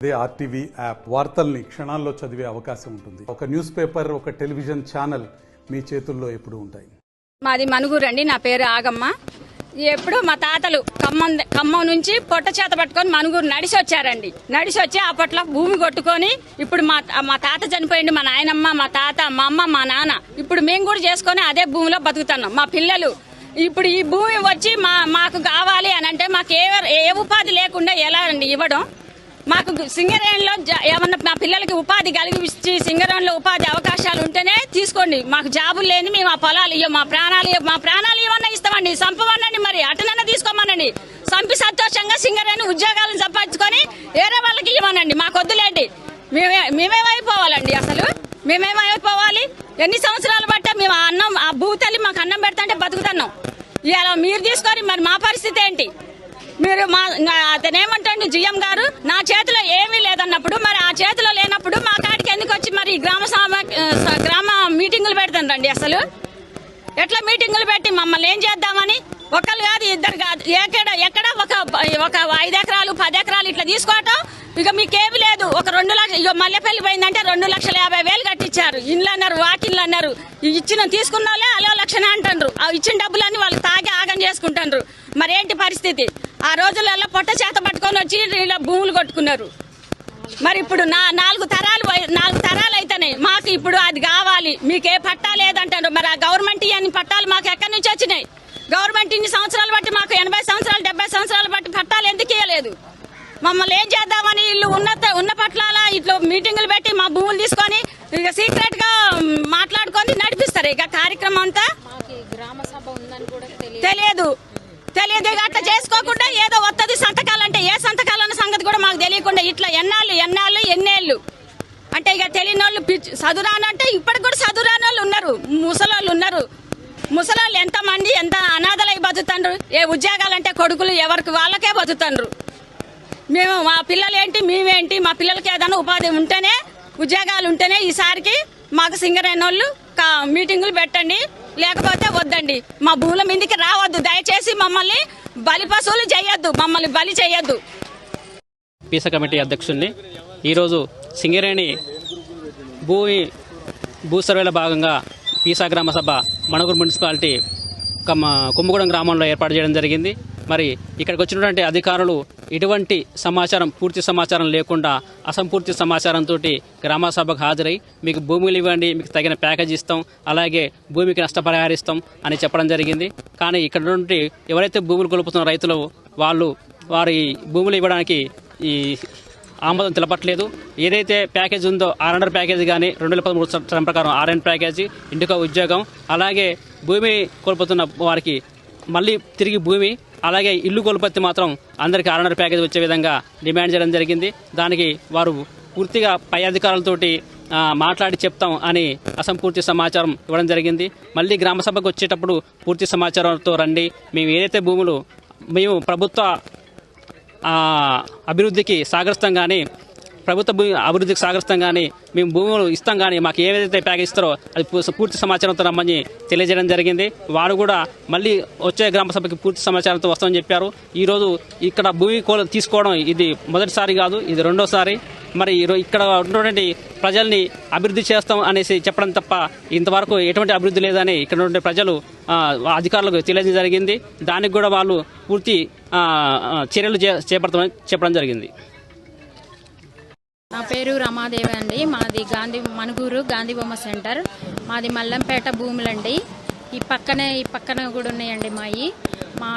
అదే RTV app వార్తల్ని క్షణాల్లో చదివే అవకాశం ఉంటుంది. ఒక న్యూస్ పేపర్, ఒక టెలివిజన్ ఛానల్ మీ చేతుల్లో ఎప్పుడు ఉంటాయి. మాది మనుగూరు అండి. నా పేరు ఆగమ్మ. ఎప్పుడు మా తాతలు ఖమ్మం నుంచి పొట్ట చేత పట్టుకొని మనుగూరు నడిచి వచ్చారండి. నడిచి వచ్చి అప్పట్లో భూమి కొట్టుకొని ఇప్పుడు మా తాత చనిపోయింది. మా నాయనమ్మ, మా తాత, మా అమ్మ, మా నాన్న ఇప్పుడు మేము కూడా చేసుకొని అదే భూమిలో బతుకుతున్నాం. మా పిల్లలు ఇప్పుడు ఈ భూమి వచ్చి మాకు కావాలి అని అంటే మాకు ఏ ఉపాధి లేకుండా ఎలా అండి ఇవ్వడం? మాకు సింగరేణిలో ఏమన్నా మా పిల్లలకి ఉపాధి కలిగించి సింగరేణిలో ఉపాధి అవకాశాలు ఉంటేనే తీసుకోండి. మాకు జాబులు లేని మేము ఆ పొలాలు ఇవ్వ, మా ప్రాణాలు ఇవన్నా ఇస్తామండి. సంపమనండి, మరి అటనన్నా తీసుకోమనండి. సంపి సంతోషంగా సింగరేణి ఉద్యోగాలను సంపాదించుకొని వేరే వాళ్ళకి ఇవ్వనండి. మాకు వద్దులేండి. మేమేమైపోవాలండి? అసలు మేమేమైపోవాలి? ఎన్ని సంవత్సరాలు బట్టే మేము అన్నం, ఆ భూతల్లి మాకు అన్నం పెడతాంటే బతుకుతున్నాం. ఇలా మీరు తీసుకొని మరి మా పరిస్థితి ఏంటి? మీరు అతను ఏమంటాడు జిఎం గారు, నా చేతిలో ఏమీ లేదన్నప్పుడు మరి ఆ చేతిలో లేనప్పుడు మా కాడికి ఎందుకు వచ్చి మరి గ్రామ మీటింగులు పెడతానండి? అసలు ఎట్లా మీటింగులు పెట్టి మమ్మల్ని ఏం చేద్దామని? ఒకళ్ళు కాదు, ఇద్దరు కాదు, ఎక్కడ ఒక 5 ఎకరాలు 10 ఎకరాలు ఇట్లా తీసుకోవటం. ఇక మీకేమి లేదు. ఒక 2 లక్షలు ఇక మల్లెపల్లి పోయిందంటే 2,50,000 కట్టించారు. ఇండ్లు అన్నారు, వాకిన్లు అన్నారు. తీసుకున్న వాళ్ళే అలో లక్షనే అంటారు. ఆ ఇచ్చిన డబ్బులన్నీ వాళ్ళు తాగి ఆగం చేసుకుంటారు. మరేంటి పరిస్థితి? ఆ రోజులలో పొట్ట చేత పట్టుకొని వచ్చి ఇలా భూములు కొట్టుకున్నారు. మరి ఇప్పుడు 4 తరాలు అయితేనే మాకు ఇప్పుడు అది కావాలి. మీకే పట్టా లేదంటారు. మరి ఆ గవర్నమెంట్ ఇవన్నీ పట్టాలు మాకు ఎక్కడి నుంచి వచ్చినాయి? గవర్నమెంట్ ఇన్ని సంవత్సరాలు బట్టి మాకు 80 సంవత్సరాలు 70 సంవత్సరాలు బట్టి పట్టాలు ఎందుకు ఇవ్వలేదు? మమ్మల్ని ఏం చేద్దామని ఇల్లు ఉన్న పట్ల ఇట్లా మీటింగులు పెట్టి మా భూములు తీసుకొని ఇక సీక్రెట్ గా మాట్లాడుకొని నడిపిస్తారు. ఇక కార్యక్రమం అంతా తెలియదు. అట్లా చేసుకోకుండా ఏదో వస్తుంది సంతకాలంటే ఏ సంతకాలన్న సంగతి కూడా మాకు తెలియకుండా ఇట్లా ఎన్నేళ్ళు అంటే ఇక తెలియని వాళ్ళు చదువురానంటే ఇప్పటికి కూడా చదువురాని వాళ్ళు ఉన్నారు, ముసలోళ్ళు ఉన్నారు. ముసలోళ్ళు ఎంతమంది ఎంత అనాథలై బతుకుతాండ్రు. ఏ ఉద్యోగాలంటే కొడుకులు ఎవరికి వాళ్ళకే బతుకుతాండ్రు. మేము మా పిల్లలు ఏంటి, మేమేంటి, మా పిల్లలకి ఏదైనా ఉపాధి ఉంటేనే, ఉద్యోగాలు ఉంటేనే ఈసారికి మాకు సింగరేణి వాళ్ళు మీటింగులు పెట్టండి, లేకపోతే వద్దండి. మా భూముల మీదకి రావద్దు. దయచేసి మమ్మల్ని బలి పశువులు చేయొద్దు, మమ్మల్ని బలి చేయొద్దు. పీసా కమిటీ అధ్యక్షుడిని. ఈరోజు సింగరేణి భూ సర్వేల భాగంగా పీసా గ్రామ సభ మణుగూరు మున్సిపాలిటీ కుమ్మగూడెం గ్రామంలో ఏర్పాటు చేయడం జరిగింది. మరి ఇక్కడికి వచ్చినటువంటి అధికారులు ఎటువంటి సమాచారం, పూర్తి సమాచారం లేకుండా అసంపూర్తి సమాచారంతో గ్రామ సభకు హాజరై మీకు భూములు ఇవ్వండి, మీకు తగిన ప్యాకేజ్ ఇస్తాం, అలాగే భూమికి నష్టపరిహారిస్తాం అని చెప్పడం జరిగింది. కానీ ఇక్కడ నుండి ఎవరైతే భూములు కొలుపుతున్న రైతులు వారి భూములు ఇవ్వడానికి ఈ ఆమోదం తెలపట్లేదు. ఏదైతే ప్యాకేజ్ ఉందో R&R ప్యాకేజీ కానీ 2013 చట్టం ప్రకారం R&R ప్యాకేజీ, ఇంటికో ఉద్యోగం, అలాగే భూమి కోల్పోతున్న వారికి మళ్ళీ తిరిగి భూమి, అలాగే ఇల్లు కోల్పోతే మాత్రం అందరికీ R&R ప్యాకేజ్ వచ్చే విధంగా డిమాండ్ చేయడం జరిగింది. దానికి వారు పూర్తిగా పై అధికారులతోటి మాట్లాడి చెప్తాం అని అసంపూర్తి సమాచారం ఇవ్వడం జరిగింది. మళ్ళీ గ్రామ సభకు వచ్చేటప్పుడు పూర్తి సమాచారంతో రండి, మేము ఏదైతే భూములు మేము ప్రభుత్వ అభివృద్ధికి సాగరిస్తాం కానీ, ప్రభుత్వ భూమి అభివృద్ధికి సాగరిస్తాం కానీ, మేము భూములు ఇస్తాం కానీ మాకు ఏదైతే ప్యాకేజ్ ఇస్తారో అది పూర్తి సమాచారంతో రమ్మని తెలియజేయడం జరిగింది. వారు కూడా మళ్ళీ వచ్చే గ్రామ సభకి పూర్తి సమాచారంతో వస్తామని చెప్పారు. ఈరోజు ఇక్కడ భూమి తీసుకోవడం ఇది మొదటిసారి కాదు, ఇది రెండోసారి. మరి ఇక్కడ ఉన్నటువంటి ప్రజల్ని అభివృద్ధి చేస్తాం అనేసి చెప్పడం తప్ప ఇంతవరకు ఎటువంటి అభివృద్ధి లేదని ఇక్కడ ఉండే ప్రజలు అధికారులకు తెలియజేయడం జరిగింది. దానికి కూడా వాళ్ళు పూర్తి చర్యలు చేపడతామని చెప్పడం జరిగింది. నా పేరు రమాదేవి అండి. మాది మణుగూరు గాంధీ బొమ్మ సెంటర్. మాది మల్లంపేట భూములండి. ఈ పక్కన కూడా ఉన్నాయండి మా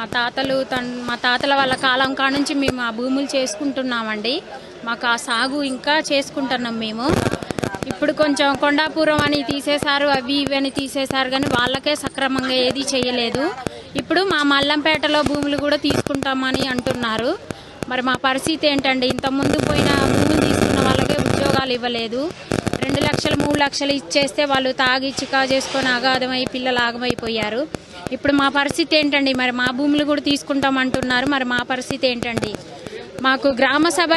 తాతల వాళ్ళ కాలం కాడ నుంచి మేము ఆ భూములు చేసుకుంటున్నామండి. మాకు ఆ సాగు ఇంకా చేసుకుంటున్నాం మేము. ఇప్పుడు కొంచెం కొండాపురం అని తీసేశారు, అవి ఇవి అని తీసేశారు, కానీ వాళ్ళకే సక్రమంగా ఏది చేయలేదు. ఇప్పుడు మా మల్లంపేటలో భూములు కూడా తీసుకుంటామని అంటున్నారు. మరి మా పరిస్థితి ఏంటండి? ఇంతకుముందు పోయిన భూములు తీసుకున్న వాళ్ళకే ఉద్యోగాలు ఇవ్వలేదు. 2 లక్షలు 3 లక్షలు ఇచ్చేస్తే వాళ్ళు తాగి చికా చేసుకొని అగాధమై పిల్లలు ఆగమైపోయారు. ఇప్పుడు మా పరిస్థితి ఏంటండి? మరి మా భూములు కూడా తీసుకుంటామంటున్నారు. మరి మా పరిస్థితి ఏంటండి? మాకు గ్రామ సభ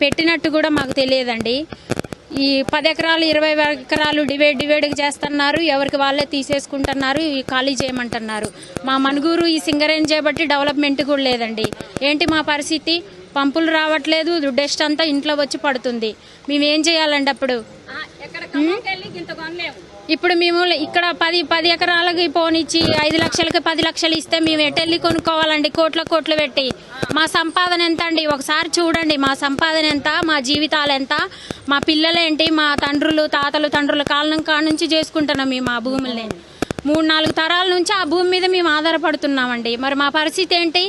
పెట్టినట్టు కూడా మాకు తెలియదండి. ఈ 10 ఎకరాలు 20 ఎకరాలు డివైడ్కి చేస్తున్నారు, ఎవరికి వాళ్ళే తీసేసుకుంటున్నారు, ఖాళీ చేయమంటున్నారు. మా మణుగూరు ఈ సింగరేణి చేయబట్టి డెవలప్మెంట్ కూడా లేదండి. ఏంటి మా పరిస్థితి? పంపులు రావట్లేదు, డస్ట్ అంతా ఇంట్లో వచ్చి పడుతుంది. మేము ఏం చేయాలండి అప్పుడు? ఇప్పుడు మేము ఇక్కడ 10 ఎకరాలకి పోనిచ్చి 5 లక్షలకి 10 లక్షలు ఇస్తే మేము ఎటెళ్ళి కొనుక్కోవాలండి? కోట్లు పెట్టి. మా సంపాదన ఎంత అండి? ఒకసారి చూడండి మా సంపాదన ఎంత, మా జీవితాలు ఎంత, మా పిల్లలేంటి, మా తాతలు కాలం నుంచి చేసుకుంటున్నాం మేము ఆ భూముల్ని. 3-4 తరాల నుంచి ఆ భూమి మీద మేము ఆధారపడుతున్నామండి. మరి మా పరిస్థితి ఏంటి?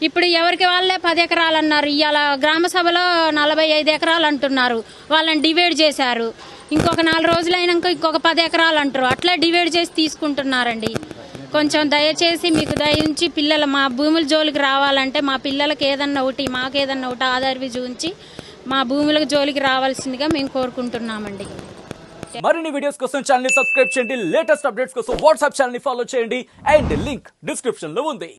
ఇప్పుడు ఎవరికి వాళ్ళే 10 ఎకరాలు అన్నారు, ఇవాళ గ్రామ సభలో 45 ఎకరాలు అంటున్నారు. వాళ్ళని డివైడ్ చేశారు. ఇంకొక 4 రోజులు అయినాక ఇంకొక 10 ఎకరాలు అంటారు. అట్లా డివైడ్ చేసి తీసుకుంటున్నారండి. కొంచెం దయచేసి మీకు దయించి మా భూముల జోలికి రావాలంటే మా పిల్లలకి ఏదన్నా ఒకటి, మాకేదన్నా ఒకటి ఆధారవి చూపించి మా భూములకు జోలికి రావాల్సిందిగా మేము కోరుకుంటున్నామండి. మరిన్ని వీడియోస్ కోసం ఛానల్ ని సబ్స్క్రైబ్ చేయండి. లేటెస్ట్ అప్డేట్స్ కోసం వాట్సాప్ ఛానల్ ని ఫాలో చేయండి. అండ్ లింక్ డిస్క్రిప్షన్ లో ఉంది.